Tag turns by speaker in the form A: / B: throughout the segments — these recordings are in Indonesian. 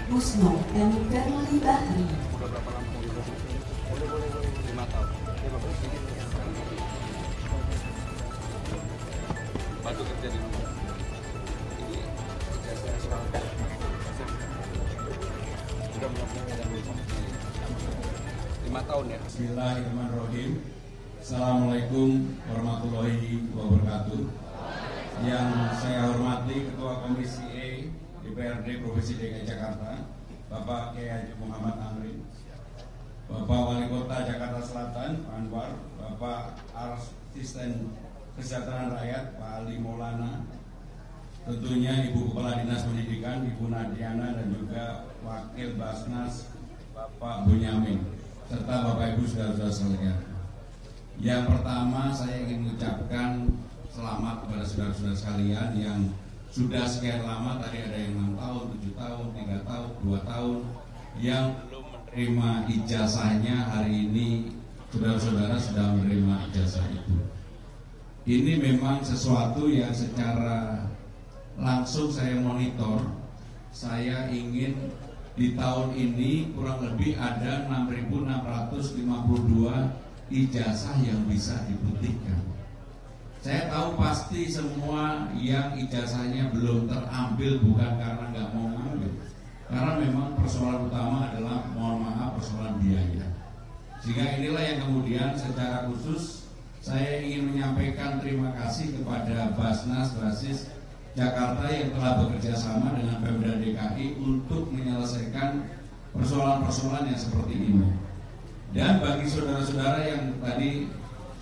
A: Musno M. Verly Bahri.
B: Udah berapa lama? Boleh. 5 tahun. Bantu kerja di rumah. Ini saya seorang sudah melakukan 5 tahun ya.
C: Bismillahirrahmanirrahim. Assalamualaikum warahmatullahi wabarakatuh. Yang saya hormati Ketua Komisi E DPRD Provinsi DKI Jakarta, Bapak Kiai Haji Muhammad Amrin, Bapak Wali Kota Jakarta Selatan, Pak Anwar, Bapak Asisten Kesejahteraan Rakyat, Pak Ali Maulana, tentunya Ibu Kepala Dinas Pendidikan, Ibu Nadiana, dan juga Wakil Basnas, Bapak Bunyamin, serta Bapak Ibu saudara-saudara sekalian. Yang pertama, saya ingin mengucapkan selamat kepada saudara-saudara sekalian yang sudah sekian lama, tadi ada yang 6 tahun, 7 tahun, 3 tahun, 2 tahun, yang belum menerima ijazahnya. Hari ini saudara-saudara sudah menerima ijazah itu. Ini memang sesuatu yang secara langsung saya monitor. Saya ingin di tahun ini kurang lebih ada 6.652 ijazah yang bisa dibuktikan. Saya tahu pasti semua yang ijazahnya belum terambil bukan karena nggak mau ngambil, karena memang persoalan utama adalah, mohon maaf, persoalan biaya. Sehingga inilah yang kemudian secara khusus saya ingin menyampaikan terima kasih kepada Basnas Basis Jakarta yang telah bekerja sama dengan Pemda DKI untuk menyelesaikan persoalan-persoalan yang seperti ini. Dan bagi saudara-saudara yang tadi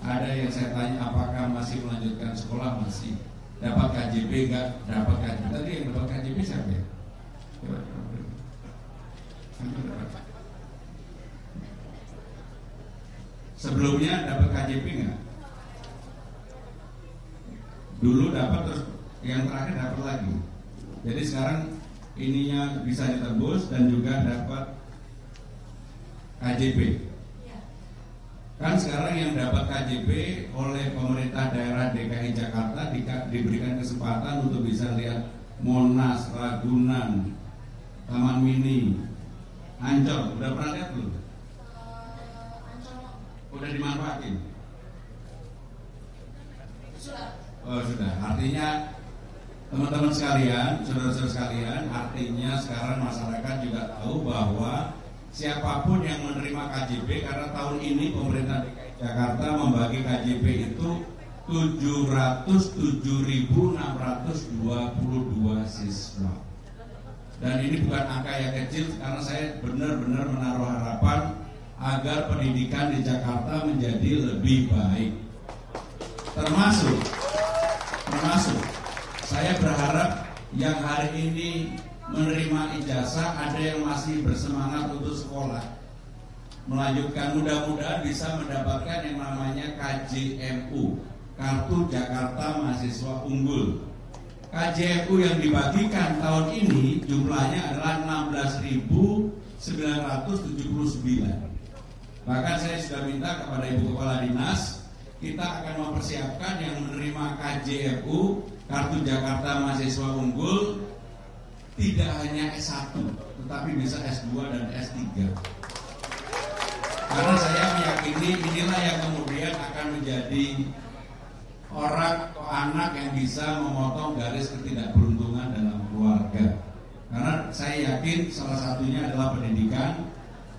C: ada yang saya tanya apakah masih melanjutkan sekolah, masih dapat KJP, enggak dapat KJP. Tadi yang dapat KJP siapa ya? Sebelumnya dapat KJP enggak? Dulu dapat, terus yang terakhir dapat lagi. Jadi sekarang ininya bisa ditebus dan juga dapat KJP. Kan sekarang yang dapat KJP oleh pemerintah daerah DKI Jakarta diberikan kesempatan untuk bisa lihat Monas, Ragunan, Taman Mini, Ancol. Udah pernah lihat belum? Udah dimanfaatin? Oh sudah. Artinya teman-teman sekalian, saudara-saudara sekalian, artinya sekarang masyarakat juga tahu bahwa siapapun yang menerima KJP, karena tahun ini pemerintah DKI Jakarta membagi KJP itu 707.622 siswa. Dan ini bukan angka yang kecil, karena saya benar-benar menaruh harapan agar pendidikan di Jakarta menjadi lebih baik. Termasuk saya berharap yang hari ini menerima ijazah ada yang masih bersemangat untuk sekolah, melanjutkan, mudah-mudahan bisa mendapatkan yang namanya KJMU, Kartu Jakarta Mahasiswa Unggul. KJMU yang dibagikan tahun ini jumlahnya adalah 16.979. Bahkan saya sudah minta kepada Ibu Kepala Dinas, kita akan mempersiapkan yang menerima KJMU, Kartu Jakarta Mahasiswa Unggul, tidak hanya S1, tetapi bisa S2 dan S3. Karena saya meyakini inilah yang kemudian akan menjadi orang atau anak yang bisa memotong garis ketidakberuntungan dalam keluarga. Karena saya yakin salah satunya adalah pendidikan.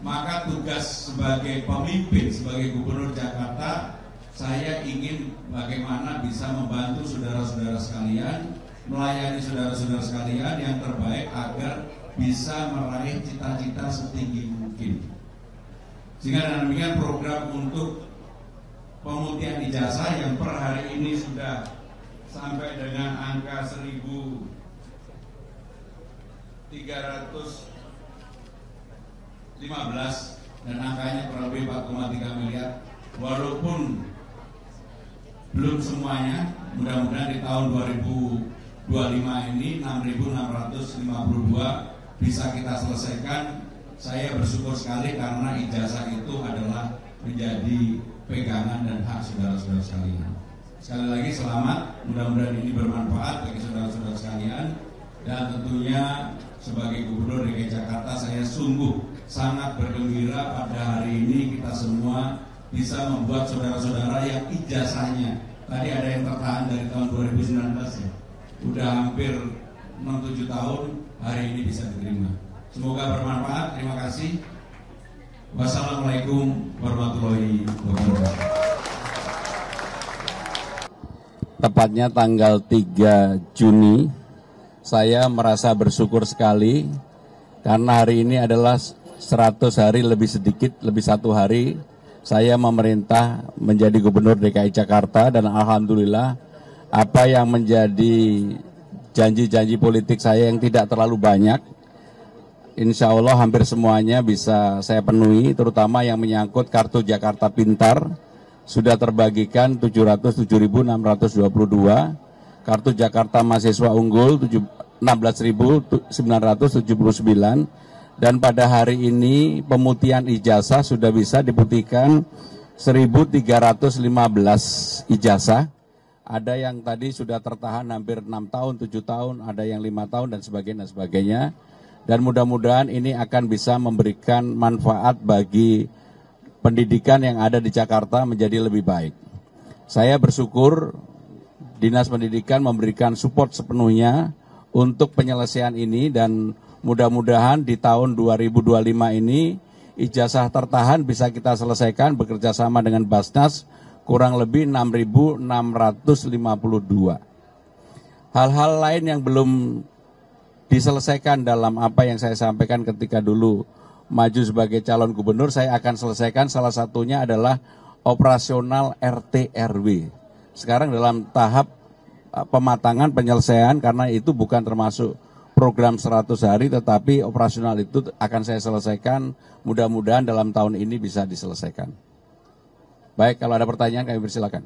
C: Maka tugas sebagai pemimpin, sebagai Gubernur Jakarta, saya ingin bagaimana bisa membantu saudara-saudara sekalian, melayani saudara-saudara sekalian yang terbaik agar bisa meraih cita-cita setinggi mungkin. Sehingga dengan demikian program untuk pemutihan ijazah yang per hari ini sudah sampai dengan angka 1.315 dan angkanya kurang lebih 4,3 miliar. Walaupun belum semuanya, mudah-mudahan di tahun 2025 ini 6.652 bisa kita selesaikan. Saya bersyukur sekali karena ijazah itu adalah menjadi pegangan dan hak saudara-saudara sekalian. Sekali lagi selamat, mudah-mudahan ini bermanfaat bagi saudara-saudara sekalian, dan tentunya sebagai Gubernur DKI Jakarta, saya sungguh sangat bergembira pada hari ini kita semua bisa membuat saudara-saudara yang ijazahnya tadi ada yang tertahan dari tahun 2019 ya, udah hampir 6-7 tahun, hari ini bisa diterima. Semoga bermanfaat. Terima kasih. Wassalamualaikum warahmatullahi wabarakatuh.
D: Tepatnya tanggal 3 Juni, saya merasa bersyukur sekali karena hari ini adalah 100 hari lebih sedikit, lebih 1 hari saya memerintah menjadi Gubernur DKI Jakarta, dan alhamdulillah apa yang menjadi janji-janji politik saya yang tidak terlalu banyak, insya Allah hampir semuanya bisa saya penuhi, terutama yang menyangkut kartu Jakarta Pintar. Sudah terbagikan 707.622, kartu Jakarta Mahasiswa Unggul 16.979, dan pada hari ini pemutihan ijazah sudah bisa diputihkan 1.315 ijazah. Ada yang tadi sudah tertahan hampir 6 tahun, 7 tahun, ada yang 5 tahun dan sebagainya. Dan mudah-mudahan ini akan bisa memberikan manfaat bagi pendidikan yang ada di Jakarta menjadi lebih baik. Saya bersyukur Dinas Pendidikan memberikan support sepenuhnya untuk penyelesaian ini, dan mudah-mudahan di tahun 2025 ini ijazah tertahan bisa kita selesaikan bekerja sama dengan Basnas kurang lebih 6.652. Hal-hal lain yang belum diselesaikan dalam apa yang saya sampaikan ketika dulu maju sebagai calon gubernur, saya akan selesaikan. Salah satunya adalah operasional RT RW. Sekarang dalam tahap pematangan penyelesaian, karena itu bukan termasuk program 100 hari, tetapi operasional itu akan saya selesaikan. Mudah-mudahan dalam tahun ini bisa diselesaikan. Baik, kalau ada pertanyaan kami persilakan.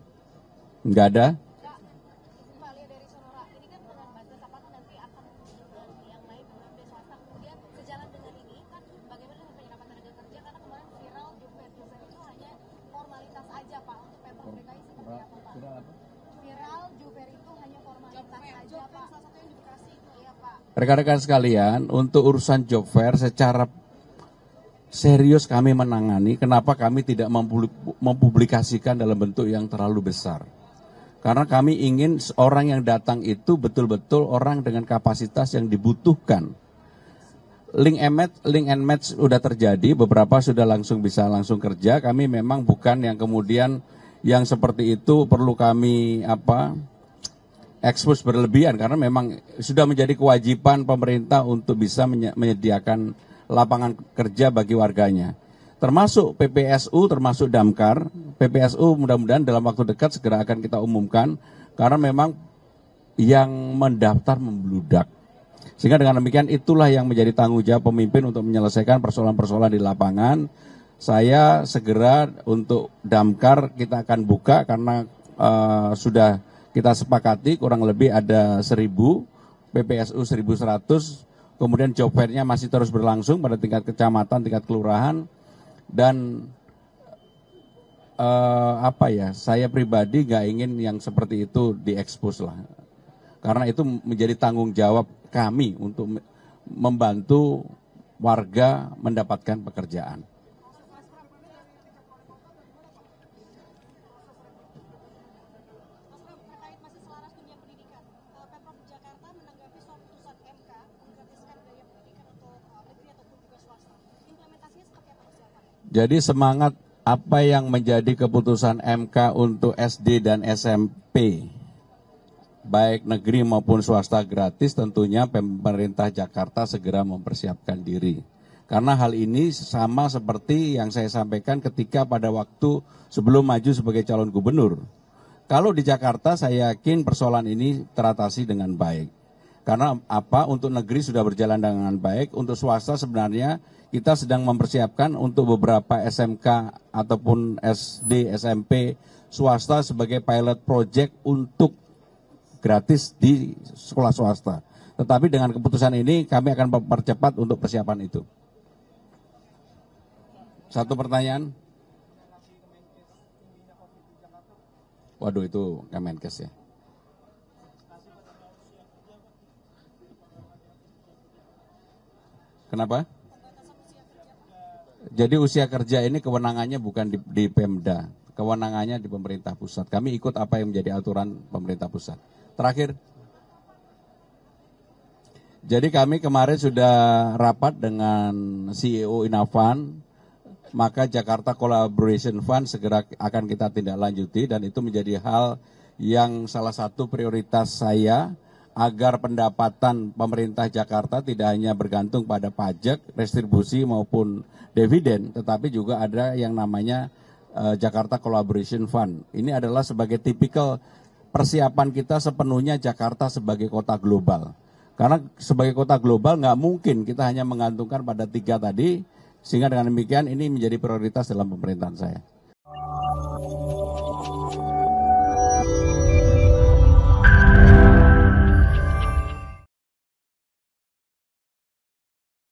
D: Enggak ada? Rekan-rekan sekalian, untuk urusan job fair secara serius kami menangani. Kenapa kami tidak mempublikasikan dalam bentuk yang terlalu besar? Karena kami ingin orang yang datang itu betul-betul orang dengan kapasitas yang dibutuhkan. Link and match sudah terjadi, beberapa sudah bisa langsung kerja. Kami memang bukan yang kemudian yang seperti itu perlu kami ekspos berlebihan, karena memang sudah menjadi kewajiban pemerintah untuk bisa menyediakan lapangan kerja bagi warganya. Termasuk PPSU, termasuk Damkar. PPSU mudah-mudahan dalam waktu dekat segera akan kita umumkan, karena memang yang mendaftar membludak. Sehingga dengan demikian itulah yang menjadi tanggung jawab pemimpin untuk menyelesaikan persoalan-persoalan di lapangan. Saya segera untuk Damkar kita akan buka, karena sudah kita sepakati kurang lebih ada 1.000, PPSU 1.100, kemudian job fair-nya masih terus berlangsung pada tingkat kecamatan, tingkat kelurahan, dan saya pribadi nggak ingin yang seperti itu diekspos lah, karena itu menjadi tanggung jawab kami untuk membantu warga mendapatkan pekerjaan. Jadi semangat apa yang menjadi keputusan MK untuk SD dan SMP, baik negeri maupun swasta gratis, tentunya pemerintah Jakarta segera mempersiapkan diri. Karena hal ini sama seperti yang saya sampaikan ketika pada waktu sebelum maju sebagai calon gubernur. Kalau di Jakarta saya yakin persoalan ini teratasi dengan baik. Karena untuk negeri sudah berjalan dengan baik, untuk swasta sebenarnya kita sedang mempersiapkan untuk beberapa SMK ataupun SD, SMP, swasta sebagai pilot project untuk gratis di sekolah swasta. Tetapi dengan keputusan ini kami akan mempercepat untuk persiapan itu. Satu pertanyaan. Waduh, itu Kemenkes ya. Kenapa? Jadi usia kerja ini kewenangannya bukan di Pemda, kewenangannya di pemerintah pusat. Kami ikut apa yang menjadi aturan pemerintah pusat. Terakhir, jadi kami kemarin sudah rapat dengan CEO Inavan, maka Jakarta Collaboration Fund segera akan kita tindak lanjuti dan itu menjadi hal yang salah satu prioritas saya agar pendapatan pemerintah Jakarta tidak hanya bergantung pada pajak, restribusi maupun dividen, tetapi juga ada yang namanya Jakarta Collaboration Fund. Ini adalah sebagai tipikal persiapan kita sepenuhnya Jakarta sebagai kota global. Karena sebagai kota global nggak mungkin kita hanya menggantungkan pada 3 tadi, sehingga dengan demikian ini menjadi prioritas dalam pemerintahan saya.